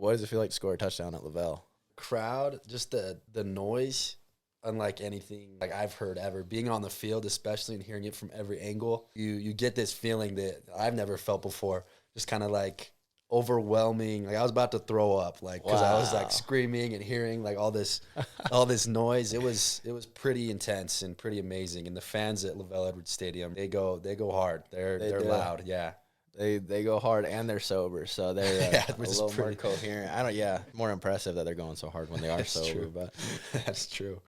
What does it feel like to score a touchdown at Lavelle? Crowd, just the noise, unlike anything like I've heard ever. Being on the field, especially, and hearing it from every angle, you get this feeling that I've never felt before. Just kind of like overwhelming. Like I was about to throw up, like because I was like screaming and hearing like all this noise. It was pretty intense and pretty amazing. And the fans at Lavelle Edwards Stadium, they go hard. They're loud. Yeah. They go hard and they're sober, so they're Yeah, a which is little more pretty coherent. More impressive that they're going so hard when they are That's sober. true. But That's true.